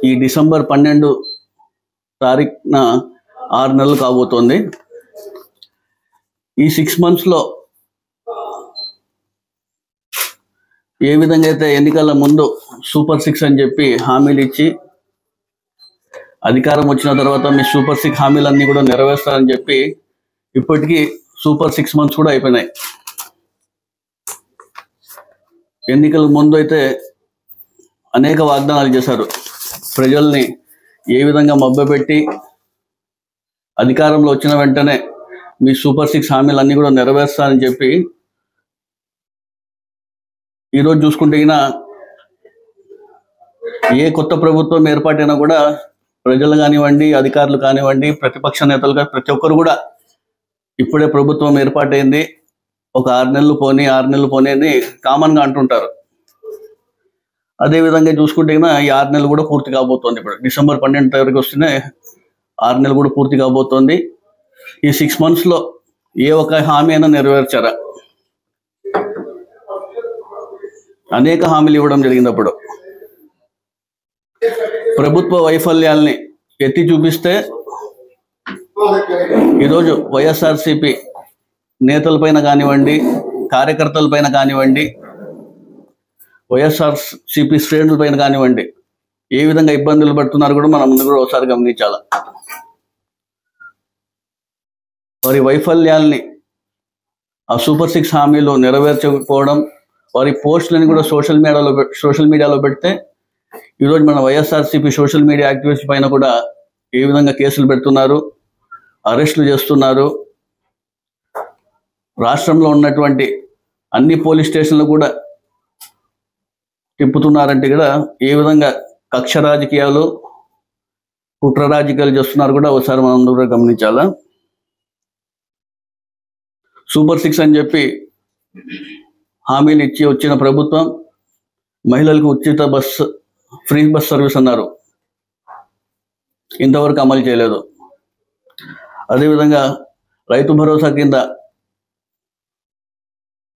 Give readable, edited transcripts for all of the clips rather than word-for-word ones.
ఈ డిసెంబర్ 12 తారీఖున 6 నెలలు కాబోతోంది. ఈ 6 monthsలో ఏ విధంగా అయితే ఎన్నికల ముందు సూపర్ 6 అని చెప్పి హామీలు ఇచ్చి అధికారం వచ్చిన తర్వాత మీ సూపర్ 6 హామీలన్నీ కూడా నెరవేర్స్తారని చెప్పి ఇప్పటికీ సూపర్ 6 months కూడా అయిపోయినాయి. ఎన్నికల ముందు అయితే అనేక వాగ్దానాలు చేశారు. ప్రజల్ని ఏ విధంగా మభ్యపెట్టి అధికారంలో వచ్చిన వెంటనే మీ సూపర్ 6 హామీలన్నీ కూడా నెరవేర్స్తారని చెప్పి ఈరోజు చూసుకుంటే ఏ కొత్త ప్రభుత్వం ఏర్పాటైనా కూడా ప్రజలు కానివ్వండి, అధికారులు కానివ్వండి, ప్రతిపక్ష నేతలు ప్రతి ఒక్కరు కూడా ఇప్పుడే ప్రభుత్వం ఏర్పాటైంది, ఒక 6 నెలలు పోనీ అని కామన్గా అంటుంటారు. అదేవిధంగా చూసుకుంటే ఈ 6 నెలలు కూడా పూర్తి కాబోతోంది. ఇప్పుడు డిసెంబర్ 12 తారీఖు వస్తేనే 6 నెలలు కూడా పూర్తి కాబోతోంది. ఈ 6 monthsలో ఏ ఒక్క హామీ అయినా నెరవేర్చారా? అనేక హామీలు ఇవ్వడం జరిగింది. అప్పుడు ప్రభుత్వ వైఫల్యాల్ని ఎత్తి చూపిస్తే ఈరోజు వైఎస్ఆర్సిపి నేతలపైన కానివ్వండి, కార్యకర్తలపైన కానివ్వండి, వైఎస్ఆర్సిపి శ్రేణులపైన కానివ్వండి ఏ విధంగా ఇబ్బందులు పడుతున్నారు కూడా మనం ముందు కూడా ఒకసారి గమనించాలి. వారి వైఫల్యాల్ని ఆ సూపర్ 6 హామీలు నెరవేర్చకపోవడం, వారి పోస్టులని కూడా సోషల్ మీడియాలో పెడితే ఈరోజు మన వైఎస్ఆర్సిపి సోషల్ మీడియా యాక్టివిస్ట్ పైన కూడా ఏ విధంగా కేసులు పెడుతున్నారు, అరెస్టులు చేస్తున్నారు. రాష్ట్రంలో ఉన్నటువంటి అన్ని పోలీస్ స్టేషన్లు కూడా తిప్పుతున్నారంటే కూడా ఏ విధంగా కక్ష రాజకీయాలు, కుట్ర రాజకీయాలు చేస్తున్నారు కూడా ఒకసారి మనం అందరూ కూడా గమనించాలా. సూపర్ 6 అని చెప్పి హామీలు ఇచ్చి వచ్చిన ప్రభుత్వం మహిళలకు ఉచిత ఫ్రీ బస్ సర్వీస్ అన్నారు, ఇంతవరకు అమలు చేయలేదు. అదేవిధంగా రైతు భరోసా కింద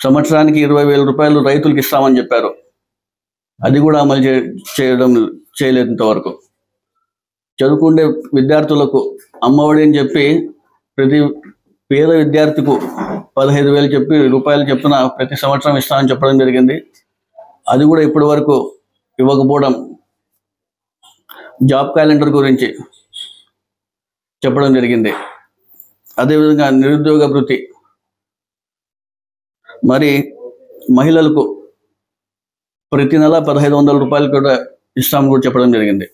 సంవత్సరానికి 20,000 రూపాయలు రైతులకు ఇస్తామని చెప్పారు, అది కూడా అమలు చేయలేదు ఇంతవరకు. చదువుకుండే విద్యార్థులకు అమ్మఒడి అని చెప్పి ప్రతి పేద విద్యార్థికు 15,000 రూపాయలు చెప్పున ప్రతి సంవత్సరం ఇస్తామని చెప్పడం జరిగింది. అది కూడా ఇప్పటి వరకు ఇవ్వకపోవడం, జాబ్ క్యాలెండర్ గురించి చెప్పడం జరిగింది. అదేవిధంగా నిరుద్యోగ భృతి, మరి మహిళలకు ప్రతి నెల 1,500 రూపాయలు కూడా ఇస్తామని కూడా చెప్పడం జరిగింది.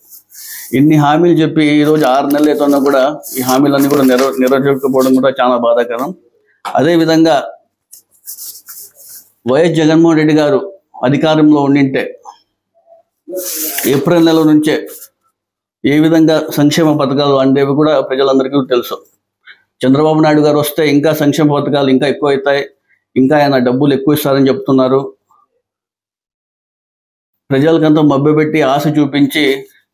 ఇన్ని హామీలు చెప్పి ఈరోజు 6 నెలలు అవుతున్నా కూడా ఈ హామీలన్నీ కూడా నెరవేర్చకపోవడం కూడా చాలా బాధాకరం. అదేవిధంగా వైఎస్ జగన్మోహన్ రెడ్డి గారు అధికారంలో ఉండింటే ఏప్రిల్ నెల నుంచే ఏ విధంగా సంక్షేమ పథకాలు అందేవి కూడా ప్రజలందరికీ తెలుసు. చంద్రబాబు నాయుడు గారు వస్తే ఇంకా సంక్షేమ పథకాలు ఇంకా ఎక్కువ అవుతాయి, ఇంకా ఆయన డబ్బులు ఎక్కువ ఇస్తారని చెప్తున్నారు. ప్రజలకంతా మభ్యపెట్టి ఆశ చూపించి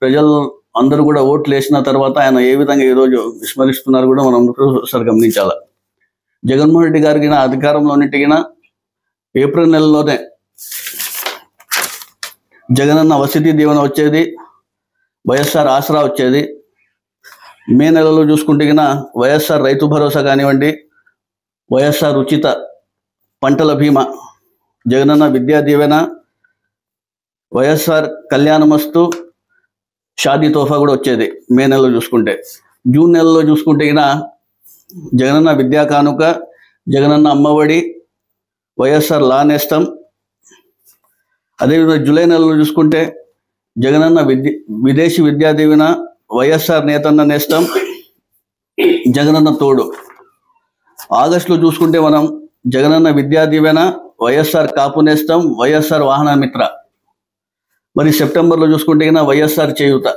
ప్రజలు అందరూ కూడా ఓట్లు వేసిన తర్వాత ఆయన ఏ విధంగా ఈరోజు విస్మరిస్తున్నారు కూడా మనం ఒకసారి గమనించాలి. జగన్మోహన్ రెడ్డి గారికి అధికారంలో ఉన్నట్టుగా ఏప్రిల్ నెలలోనే జగనన్న వసతి దీవెన వచ్చేది, వైఎస్ఆర్ ఆసరా వచ్చేది. మే నెలలో చూసుకుంటే వైఎస్ఆర్ రైతు భరోసా కానివ్వండి, వైఎస్ఆర్ ఉచిత పంటల బీమా, జగనన్న విద్యా దీవెన, వైఎస్ఆర్ కళ్యాణమస్తు, షాదీ తోఫా కూడా వచ్చేది మే నెలలో చూసుకుంటే. జూన్ నెలలో చూసుకుంటే జగనన్న విద్యా కానుక, జగనన్న అమ్మఒడి, వైఎస్ఆర్ లా నేస్తం. అదేవిధంగా జూలై నెలలో చూసుకుంటే జగనన్న విదేశీ విద్యా దీవెన, వైఎస్ఆర్ నేతన్న నేస్తం, జగనన్న తోడు. ఆగస్టులో చూసుకుంటే మనం జగనన్న విద్యా దీవెన, వైఎస్ఆర్ కాపు నేస్తం, వైఎస్ఆర్ వాహన మిత్ర. మరి సెప్టెంబర్లో చూసుకుంటే వైఎస్ఆర్ చేయూత.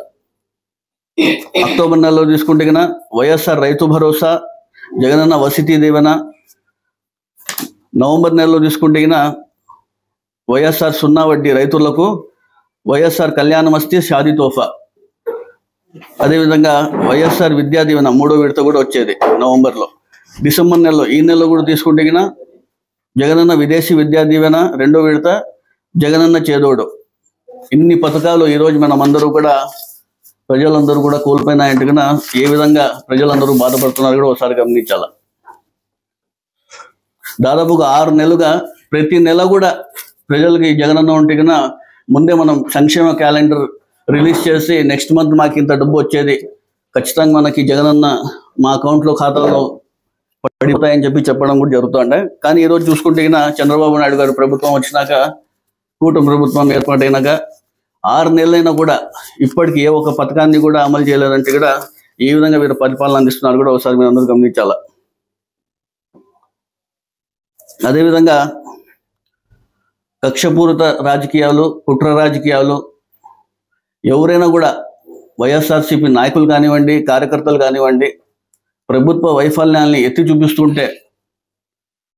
అక్టోబర్ నెలలో చూసుకుంటే వైఎస్ఆర్ రైతు భరోసా, జగనన్న వసతి దీవెన. నవంబర్ నెలలో చూసుకుంటే వైఎస్ఆర్ 0 వడ్డీ రైతులకు, వైఎస్ఆర్ కళ్యాణమస్తు, షాదీ తోఫా. అదేవిధంగా వైఎస్ఆర్ విద్యా దీవెన 3వ విడత కూడా వచ్చేది నవంబర్లో. డిసెంబర్ నెలలో ఈ నెలలో కూడా తీసుకుంటే జగనన్న విదేశీ విద్యా దీవెన 2వ విడత, జగనన్న చేదోడు. ఇన్ని పథకాలు ఈరోజు మనం అందరూ కూడా ప్రజలందరూ కూడా కోల్పోయినాయంటే కన్నా ఏ విధంగా ప్రజలందరూ బాధపడుతున్నారు కూడా ఒకసారి గమనించాల. దాదాపుగా 6 నెలలుగా ప్రతి నెల కూడా ప్రజలకి జగనన్న ఉంటే కన్నా ముందే మనం సంక్షేమ క్యాలెండర్ రిలీజ్ చేసి నెక్స్ట్ మంత్ మాకు ఇంత డబ్బు వచ్చేది, ఖచ్చితంగా మనకి జగనన్న మా అకౌంట్లో ఖాతాలో పడిపోతాయని చెప్పడం కూడా జరుగుతుండే. కానీ ఈరోజు చూసుకుంటే చంద్రబాబు నాయుడు గారు ప్రభుత్వం వచ్చినాక, కూటమి ప్రభుత్వం ఏర్పాటైనాక 6 నెలలైనా కూడా ఇప్పటికీ ఏ ఒక్క పథకాన్ని కూడా అమలు చేయలేదంటే కూడా ఏ విధంగా వీరు పరిపాలన అందిస్తున్నారు కూడా ఒకసారి మీరు అందరూ గమనించాల. అదేవిధంగా కక్షపూరిత రాజకీయాలు, కుట్ర రాజకీయాలు, ఎవరైనా కూడా వైఎస్ఆర్సీపీ నాయకులు కానివ్వండి, కార్యకర్తలు కానివ్వండి, ప్రభుత్వ వైఫల్యాన్ని ఎత్తి చూపిస్తుంటే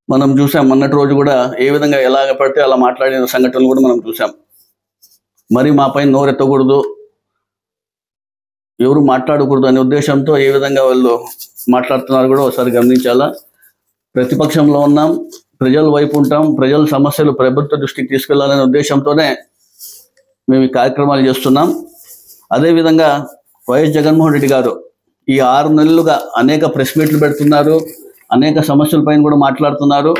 మనం చూసాం. మొన్నటి రోజు కూడా ఏ విధంగా ఎలాగ పడితే అలా మాట్లాడిన సంఘటనలు కూడా మనం చూసాం. మరి మా పైన నోరెత్తకూడదు, ఎవరు మాట్లాడకూడదు అనే ఉద్దేశంతో ఏ విధంగా వాళ్ళు మాట్లాడుతున్నారు కూడా ఒకసారి గమనించాలా. ప్రతిపక్షంలో ఉన్నాం, ప్రజల వైపు ఉంటాం, ప్రజల సమస్యలు ప్రభుత్వ దృష్టికి తీసుకెళ్లాలనే ఉద్దేశంతోనే మేము ఈ కార్యక్రమాలు చేస్తున్నాం. అదేవిధంగా వైఎస్ జగన్మోహన్ రెడ్డి గారు ఈ 6 నెలలుగా అనేక ప్రెస్ మీట్లు పెడుతున్నారు, అనేక సమస్యలపైన కూడా మాట్లాడుతున్నారు.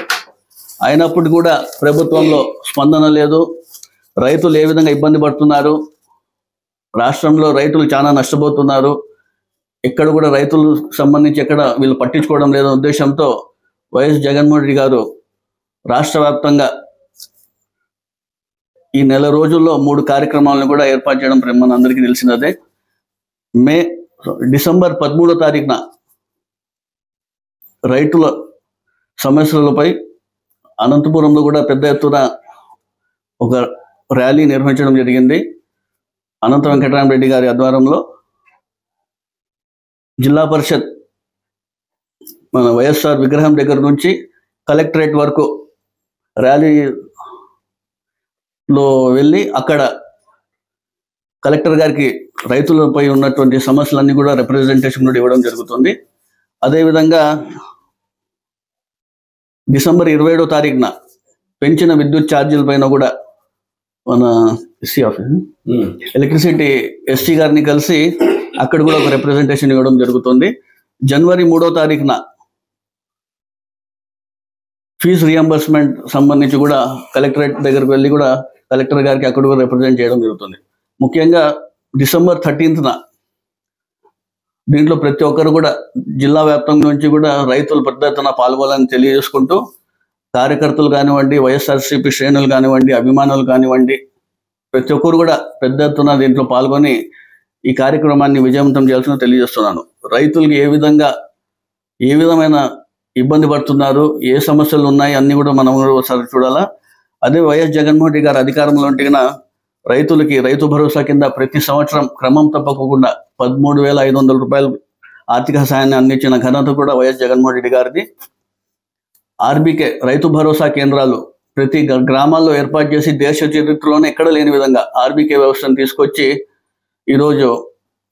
అయినప్పటికీ కూడా ప్రభుత్వంలో స్పందన లేదు. రైతులు ఏ విధంగా ఇబ్బంది పడుతున్నారు, రాష్ట్రంలో రైతులు చాలా నష్టపోతున్నారు, ఎక్కడ కూడా రైతులు సంబంధించి ఎక్కడ వీళ్ళు పట్టించుకోవడం లేదనే ఉద్దేశంతో వైఎస్ జగన్మోహన్ రెడ్డి గారు రాష్ట్ర వ్యాప్తంగా ఈ నెల రోజుల్లో 3 కార్యక్రమాలను కూడా ఏర్పాటు చేయడం మన అందరికీ తెలిసినదే. డిసెంబర్ 13వ తారీఖున రైతుల సమస్యలపై అనంతపురంలో కూడా పెద్ద ఎత్తున ఒక ర్యాలీ నిర్వహించడం జరిగింది. అనంత వెంకటరామరెడ్డి గారి ఆధ్వర్యంలో జిల్లా పరిషత్ మన వైఎస్ఆర్ విగ్రహం దగ్గర నుంచి కలెక్టరేట్ వరకు ర్యాలీలో వెళ్ళి అక్కడ కలెక్టర్ గారికి రైతులపై ఉన్నటువంటి సమస్యలన్నీ కూడా రిప్రజెంటేషన్ కూడా ఇవ్వడం జరుగుతుంది. అదేవిధంగా డిసెంబర్ 27వ తారీఖున పెంచిన విద్యుత్ ఛార్జీల పైన కూడా మన ఎలక్ట్రిసిటీ ఎస్సీ గారిని కలిసి అక్కడ కూడా ఒక రిప్రజెంటేషన్ ఇవ్వడం జరుగుతుంది. జనవరి 3వ తారీఖున ఫీజు రియంబర్స్మెంట్ సంబంధించి కూడా కలెక్టరేట్ దగ్గరకు వెళ్ళి కూడా కలెక్టర్ గారికి అక్కడ కూడా రిప్రజెంట్ చేయడం జరుగుతుంది. ముఖ్యంగా డిసెంబర్ 13న దీంట్లో ప్రతి ఒక్కరు కూడా జిల్లా వ్యాప్తంగా నుంచి కూడా రైతులు పెద్ద ఎత్తున పాల్గొనాలని తెలియజేసుకుంటూ, కార్యకర్తలు కానివ్వండి, వైఎస్ఆర్సీపీ శ్రేణులు కానివ్వండి, అభిమానులు కానివ్వండి, ప్రతి ఒక్కరు కూడా పెద్ద ఎత్తున దీంట్లో పాల్గొని ఈ కార్యక్రమాన్ని విజయవంతం చేయాల్సిన తెలియజేస్తున్నాను. రైతులకి ఏ విధమైన ఇబ్బంది పడుతున్నారు, ఏ సమస్యలు ఉన్నాయి అన్ని కూడా మనం ఒకసారి చూడాలా. అదే వైఎస్ జగన్మోహన్ రెడ్డి గారు అధికారంలో ఉంటే రైతులకి రైతు భరోసా కింద ప్రతి సంవత్సరం క్రమం తప్పకుండా 13,500 రూపాయలు ఆర్థిక సహాయాన్ని అందించిన ఘనత కూడా వైఎస్ జగన్మోహన్ రెడ్డి గారిది. ఆర్బీకే రైతు భరోసా కేంద్రాలు ప్రతి గ్రామాల్లో ఏర్పాటు చేసి దేశ చరిత్రలోనే ఎక్కడ లేని విధంగా ఆర్బీకే వ్యవస్థను తీసుకొచ్చి ఈరోజు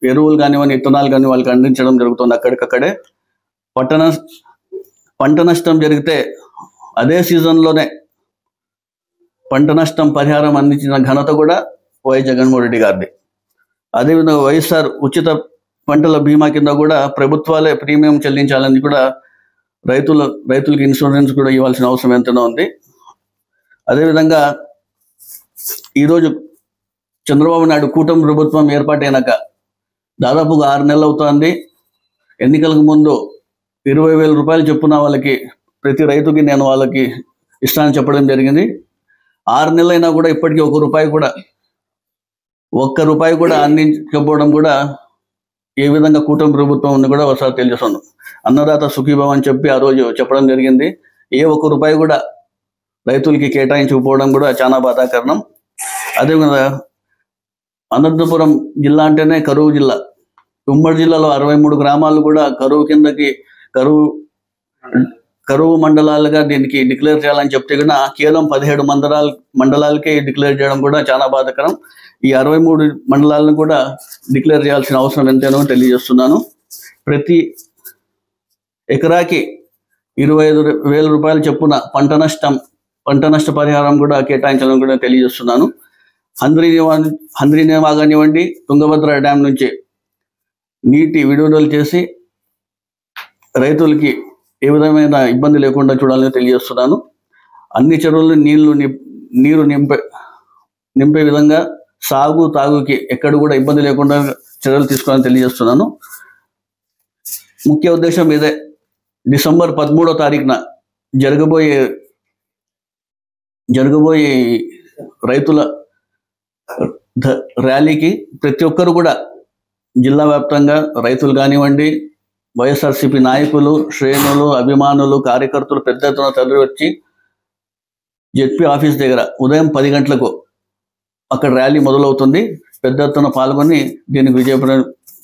ఎరువులు కానివ్వండి, విత్తనాలు కానీ వాళ్ళకి అందించడం జరుగుతుంది. అక్కడికక్కడే పంట నష్టం జరిగితే అదే సీజన్లోనే పంట నష్టం పరిహారం అందించిన ఘనత కూడా వైఎస్ జగన్మోహన్ రెడ్డి గారిది. అదేవిధంగా వైఎస్ఆర్ ఉచిత పంటల బీమా కింద కూడా ప్రభుత్వాలే ప్రీమియం చెల్లించాలని కూడా రైతులకి ఇన్సూరెన్స్ కూడా ఇవ్వాల్సిన అవసరం ఎంతైనా ఉంది. అదేవిధంగా ఈరోజు చంద్రబాబు నాయుడు కూటమి ప్రభుత్వం ఏర్పాటైనాక దాదాపుగా 6 నెలలు అవుతోంది. ఎన్నికలకు ముందు 20,000 రూపాయలు చొప్పున వాళ్ళకి ప్రతి రైతుకి నేను వాళ్ళకి ఇస్తానని చెప్పడం జరిగింది. 6 నెలలైనా కూడా ఇప్పటికీ ఒక్క రూపాయి కూడా అందించకపోవడం కూడా ఏ విధంగా కూటమి ప్రభుత్వం ఉంది కూడా ఒకసారి తెలియజేస్తాను. అన్నదాత సుఖీభవ అని చెప్పి ఆ రోజు చెప్పడం జరిగింది. ఏ ఒక్క రూపాయి కూడా రైతులకి కేటాయించకపోవడం కూడా చాలా బాధాకరణం. అదేవిధంగా అనంతపురం జిల్లా అంటేనే కరువు జిల్లా. ఉమ్మడి జిల్లాలో 63 గ్రామాలు కూడా కరువు కిందకి కరువు మండలాలుగా దీనికి డిక్లేర్ చేయాలని చెప్తే కూడా కేవలం 17 మండలాలకే డిక్లేర్ చేయడం కూడా చాలా బాధాకరం. ఈ 63 మండలాలను కూడా డిక్లేర్ చేయాల్సిన అవసరం ఎంతైనా తెలియజేస్తున్నాను. ప్రతి ఎకరాకి 25,000 రూపాయలు చొప్పున పంట నష్ట పరిహారం కూడా కేటాయించాలని కూడా తెలియజేస్తున్నాను. హంద్రీనేవా కానివ్వండి, తుంగభద్ర డ్యామ్ నుంచి నీటి విడుదల చేసి రైతులకి ఏ విధమైన ఇబ్బంది లేకుండా చూడాలని తెలియజేస్తున్నాను. అన్ని చెరువులు నీరు నింపే విధంగా సాగు తాగుకి ఎక్కడ కూడా ఇబ్బంది లేకుండా చర్యలు తీసుకోవాలని తెలియజేస్తున్నాను. ముఖ్య ఉద్దేశం ఇదే. డిసెంబర్ 13వ తారీఖున జరగబోయే రైతుల ర్యాలీకి ప్రతి ఒక్కరు కూడా జిల్లా వ్యాప్తంగా రైతులు కానివ్వండి, వైఎస్ఆర్సీపీ నాయకులు, శ్రేణులు, అభిమానులు, కార్యకర్తలు పెద్ద ఎత్తున తరలి వచ్చి జెడ్పీ ఆఫీస్ దగ్గర ఉదయం 10 గంటలకు అక్కడ ర్యాలీ మొదలవుతుంది. పెద్ద ఎత్తున పాల్గొని దీనికి విజయవంతం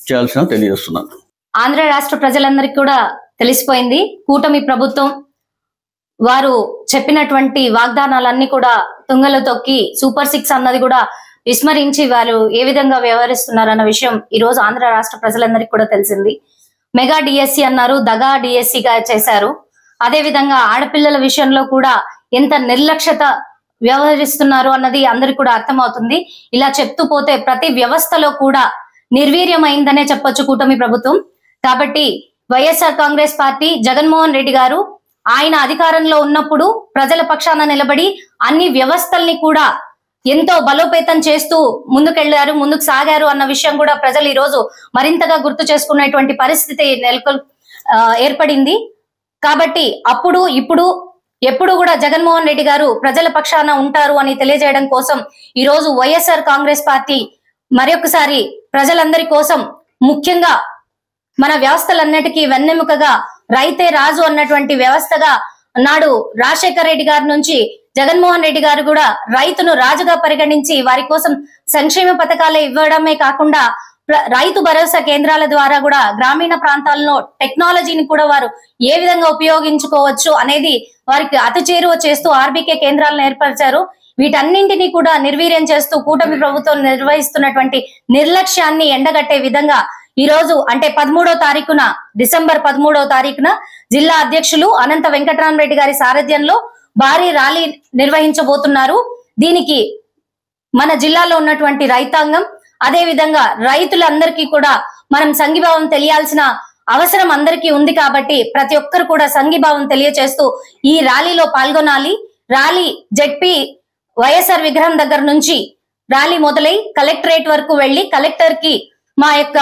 చేయాల్సిన తెలియజేస్తున్నాను. ఆంధ్ర రాష్ట్ర ప్రజలందరికీ కూడా తెలిసిపోయింది, కూటమి ప్రభుత్వం వారు చెప్పినటువంటి వాగ్దానాలన్నీ కూడా తుంగలో తొక్కి సూపర్ 6 అన్నది కూడా విస్మరించి వారు ఏ విధంగా వ్యవహరిస్తున్నారన్న విషయం ఈ రోజు ఆంధ్ర రాష్ట్ర ప్రజలందరికీ కూడా తెలిసింది. మెగా డిఎస్సి అన్నారు, దగా డిఎస్సిగా చేశారు. అదే విధంగా ఆడపిల్లల విషయంలో కూడా ఎంత నిర్లక్ష్యత వ్యవహరిస్తున్నారు అన్నది అందరికి కూడా అర్థమవుతుంది. ఇలా చెప్తూ పోతే ప్రతి వ్యవస్థలో కూడా నిర్వీర్యమైందనే చెప్పొచ్చు కూటమి ప్రభుత్వం. కాబట్టి వైఎస్ఆర్ కాంగ్రెస్ పార్టీ జగన్మోహన్ రెడ్డి గారు ఆయన అధికారంలో ఉన్నప్పుడు ప్రజల పక్షాన నిలబడి అన్ని వ్యవస్థల్ని కూడా ఎంతో బలోపేతం చేస్తూ ముందుకు సాగారు అన్న విషయం కూడా ప్రజలు ఈ రోజు మరింతగా గుర్తు చేసుకునేటువంటి పరిస్థితి ఏర్పడింది. కాబట్టి అప్పుడు ఇప్పుడు ఎప్పుడు కూడా జగన్మోహన్ రెడ్డి గారు ప్రజల పక్షాన ఉంటారు అని తెలియజేయడం కోసం ఈ రోజు వైఎస్ఆర్ కాంగ్రెస్ పార్టీ మరొకసారి ప్రజలందరి కోసం, ముఖ్యంగా మన వ్యవస్థలన్నిటికీ వెన్నెముకగా రైతే రాజు అన్నటువంటి వ్యవస్థగా నాడు రాజశేఖర రెడ్డి గారి నుంచి జగన్మోహన్ రెడ్డి గారు కూడా రైతును రాజుగా పరిగణించి వారి కోసం సంక్షేమ పథకాలు ఇవ్వడమే కాకుండా రైతు భరోసా కేంద్రాల ద్వారా కూడా గ్రామీణ ప్రాంతాల్లో టెక్నాలజీని కూడా వారు ఏ విధంగా ఉపయోగించుకోవచ్చు అనేది వారికి అతి చేరువ చేస్తూ ఆర్బీకే కేంద్రాలను ఏర్పరిచారు. వీటన్నింటినీ కూడా నిర్వీర్యం చేస్తూ కూటమి ప్రభుత్వం నిర్వహిస్తున్నటువంటి నిర్లక్ష్యాన్ని ఎండగట్టే విధంగా ఈ రోజు అంటే డిసెంబర్ 13వ తారీఖున జిల్లా అధ్యక్షులు అనంత వెంకటరామరెడ్డి గారి సారథ్యంలో భారీ ర్యాలీ నిర్వహించబోతున్నారు. దీనికి మన జిల్లాలో ఉన్నటువంటి రైతాంగం, అదే విధంగా రైతులందరికీ కూడా మనం సంఘీభావం తెలియాల్సిన అవసరం అందరికీ ఉంది. కాబట్టి ప్రతి ఒక్కరు కూడా సంఘీభావం తెలియచేస్తూ ఈ ర్యాలీలో పాల్గొనాలి. ర్యాలీ జెడ్పీ వైఎస్ఆర్ విగ్రహం దగ్గర నుంచి ర్యాలీ మొదలై కలెక్టరేట్ వరకు వెళ్లి కలెక్టర్ కి మా యొక్క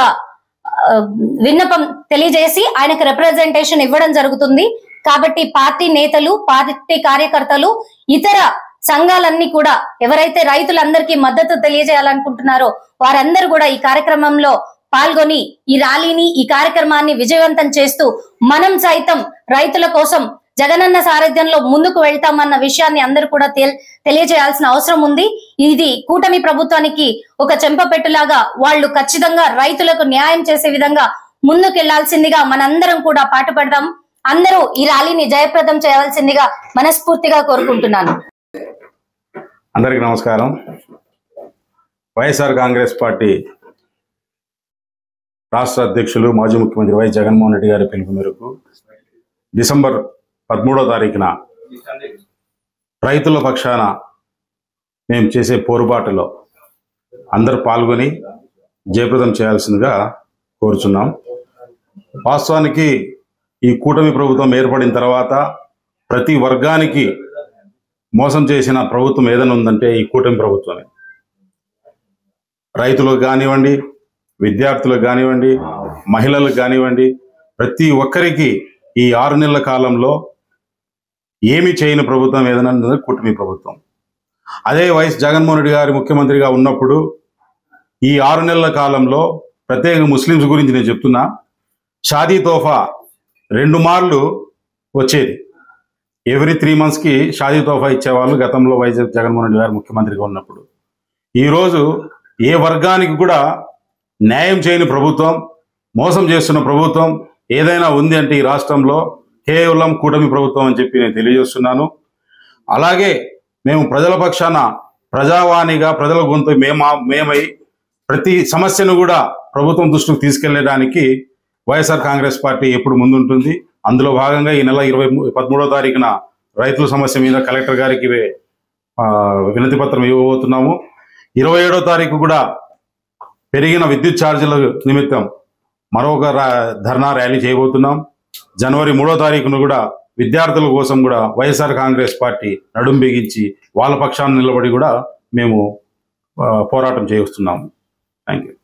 విన్నపం తెలియజేసి ఆయనకు రిప్రజెంటేషన్ ఇవ్వడం జరుగుతుంది. కాబట్టి పార్టీ నేతలు, పార్టీ కార్యకర్తలు, ఇతర సంఘాలన్నీ కూడా ఎవరైతే రైతులందరికీ మద్దతు తెలియజేయాలనుకుంటున్నారో వారందరూ కూడా ఈ కార్యక్రమంలో పాల్గొని ఈ ర్యాలీని, ఈ కార్యక్రమాన్ని విజయవంతం చేస్తూ మనం సైతం రైతుల కోసం జగనన్న సారథ్యంలో ముందుకు వెళ్తామన్న విషయాన్ని అందరూ కూడా తెలియజేయాల్సిన అవసరం ఉంది. ఇది కూటమి ప్రభుత్వానికి ఒక చెంపపెట్టులాగా వాళ్ళు ఖచ్చితంగా రైతులకు న్యాయం చేసే విధంగా ముందుకెళ్లాల్సిందిగా మనందరం కూడా పాటుపడదాం. అందరూ ఈ ర్యాలీని జయప్రదం చేయవలసిందిగా మనస్ఫూర్తిగా కోరుకుంటున్నాను. అందరికీ నమస్కారం. వైఎస్ఆర్ కాంగ్రెస్ పార్టీ రాష్ట్ర అధ్యక్షులు మాజీ ముఖ్యమంత్రి వైఎస్ జగన్మోహన్ రెడ్డి గారి పిలుపు మేరకు డిసెంబర్ 13వ తారీఖున రైతుల పక్షాన మేము చేసే పోరుబాటులో అందరూ పాల్గొని జయప్రదం చేయాల్సిందిగా కోరుచున్నాం. వాస్తవానికి ఈ కూటమి ప్రభుత్వం ఏర్పడిన తర్వాత ప్రతి వర్గానికి మోసం చేసిన ప్రభుత్వం ఏదైనా ఉందంటే ఈ కూటమి ప్రభుత్వమే. రైతులకు కానివ్వండి, విద్యార్థులకు కానివ్వండి, మహిళలకు కానివ్వండి, ప్రతి ఒక్కరికి ఈ 6 నెలల కాలంలో ఏమి చేయని ప్రభుత్వం ఏదైనా ఉందంటే కూటమి ప్రభుత్వం. అదే వైఎస్ జగన్మోహన్ రెడ్డి గారి ముఖ్యమంత్రిగా ఉన్నప్పుడు ఈ 6 నెలల కాలంలో ప్రత్యేకంగా ముస్లిమ్స్ గురించి నేను చెప్తున్నా, షాదీ తోఫా 2 మార్లు వచ్చేది. ఎవ్రీ 3 monthsకి షాదీ తోఫా ఇచ్చేవాళ్ళు గతంలో వైఎస్ జగన్మోహన్ రెడ్డి గారు ముఖ్యమంత్రిగా ఉన్నప్పుడు. ఈరోజు ఏ వర్గానికి కూడా న్యాయం చేయని ప్రభుత్వం, మోసం చేస్తున్న ప్రభుత్వం ఏదైనా ఉంది అంటే ఈ రాష్ట్రంలో కేవలం కూటమి ప్రభుత్వం అని చెప్పి నేను తెలియజేస్తున్నాను. అలాగే మేము ప్రజల పక్షాన ప్రజావాణిగా ప్రజల గొంతు మేమై ప్రతి సమస్యను కూడా ప్రభుత్వం దృష్టికి తీసుకెళ్లడానికి వైఎస్ఆర్ కాంగ్రెస్ పార్టీ ఎప్పుడు ముందుంటుంది. అందులో భాగంగా ఈ నెల 13వ తారీఖున రైతుల సమస్య మీద కలెక్టర్ గారికి వినతి పత్రం ఇవ్వబోతున్నాము. 27వ తారీఖు కూడా పెరిగిన విద్యుత్ ఛార్జీల నిమిత్తం మరొక ధర్నా ర్యాలీ చేయబోతున్నాం. జనవరి 3వ తారీఖున కూడా విద్యార్థుల కోసం కూడా వైఎస్ఆర్ కాంగ్రెస్ పార్టీ నడుం బిగించి వాళ్ళ పక్షాన్ని నిలబడి కూడా మేము పోరాటం చేస్తున్నాము. Thank you.